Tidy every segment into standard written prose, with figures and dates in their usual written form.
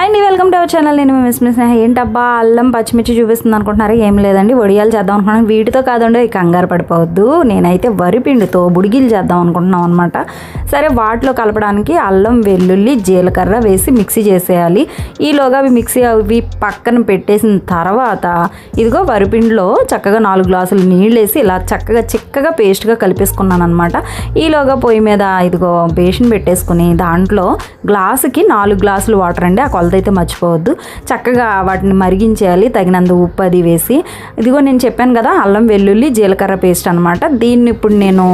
And welcome to our channel. నేను miss ఏంటబ్బా అల్లం పచ్చిమిర్చి చూపిస్తుంది అనుకుంటున్నారు. ఏం లేదండి, వడియాలు చేద్దాం అనుకున్నాను. వీటితో కాదండి, కంగారు పడిపోవద్దు. నేనైతే వరిపిండితో బుడిగిలు చేద్దాం అనుకుంటున్నాం అనమాట. సరే, వాటిలో కలపడానికి అల్లం, వెల్లుల్లి, జీలకర్ర వేసి మిక్సీ చేసేయాలి. ఈలోగా అవి మిక్సీ అవి పక్కన పెట్టేసిన తర్వాత ఇదిగో వరిపిండిలో చక్కగా 4 గ్లాసులు నీళ్ళు వేసి ఇలా చక్కగా చిక్కగా పేస్ట్గా కలిపేసుకున్నాను అనమాట. ఈలోగా పొయ్యి మీద ఇదిగో బేషన్ పెట్టేసుకుని దాంట్లో గ్లాసుకి 4 గ్లాసులు వాటర్ అండి. ఆ కొలతైతే మర్చిపోవద్దు. చక్కగా వాటిని మరిగించేయాలి, తగినంత ఉప్పు అది వేసి. ఇదిగో నేను చెప్పాను కదా, అల్లం, వెల్లుల్లి, జీలకర్ర పేస్ట్ అనమాట. దీన్ని ఇప్పుడు నేను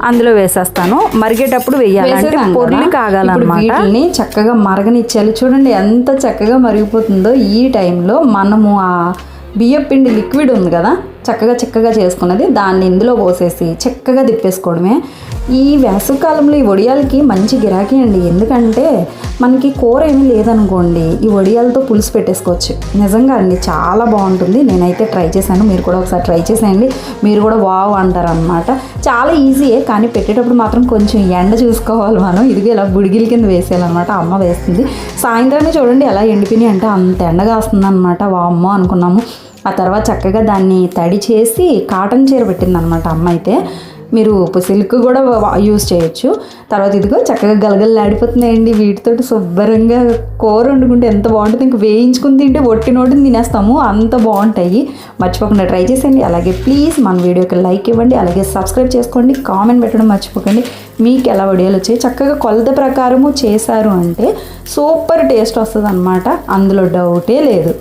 అందులో వేసేస్తాను. మరిగేటప్పుడు వేయాలంటే పొర్లి కాగాలన్నమాట. చక్కగా మరగనిచ్చేయాలి. చూడండి ఎంత చక్కగా మరిగిపోతుందో. ఈ టైంలో మనము ఆ బియ్యం పిండి లిక్విడ్ ఉంది కదా, చక్కగా చేసుకున్నది, దాన్ని ఇందులో పోసేసి చక్కగా తిప్పేసుకోవడమే. ఈ వేసవికాలంలో ఈ వడియాలకి మంచి గిరాకీ అండి. ఎందుకంటే మనకి కూర ఏమీ లేదనుకోండి, ఈ వడియాలతో పులుసు పెట్టేసుకోవచ్చు. నిజంగా అండి, చాలా బాగుంటుంది. నేనైతే ట్రై చేశాను, మీరు కూడా ఒకసారి ట్రై చేసేయండి. మీరు కూడా వావ్ అంటారనమాట. చాలా ఈజీయే, కానీ పెట్టేటప్పుడు మాత్రం కొంచెం ఎండ చూసుకోవాలి మనం. ఇదిగో ఇలా బుడిగిల కింద వేసేయాలన్నమాట. అమ్మ వేస్తుంది. సాయంత్రమే చూడండి ఎలా ఎండిపోయినాయి అంటే అంత ఎండగా వస్తుంది అనమాట. అమ్మ అనుకున్నాము. ఆ తర్వాత చక్కగా దాన్ని తడి చేసి కాటన్ చీర పెట్టిందనమాట అమ్మ అయితే. మీరు సిల్క్ కూడా యూజ్ చేయొచ్చు. తర్వాత ఇదిగో చక్కగా గలగలలాడిపోతున్నాయండి. వీటితోటి శుభ్రంగా కూర వండుకుంటే ఎంత బాగుంటుంది. ఇంక వేయించుకుని తింటే ఒట్టినోటిని తినేస్తాము, అంత బాగుంటాయి. మర్చిపోకుండా ట్రై చేసేయండి. అలాగే ప్లీజ్ మన వీడియోకి లైక్ ఇవ్వండి, అలాగే సబ్స్క్రైబ్ చేసుకోండి, కామెంట్ పెట్టడం మర్చిపోకండి. మీకు ఎలా వడియాలు వచ్చాయి, చక్కగా కొలత ప్రకారము చేశారు అంటే సూపర్ టేస్ట్ వస్తుంది అనమాట. అందులో డౌటే లేదు.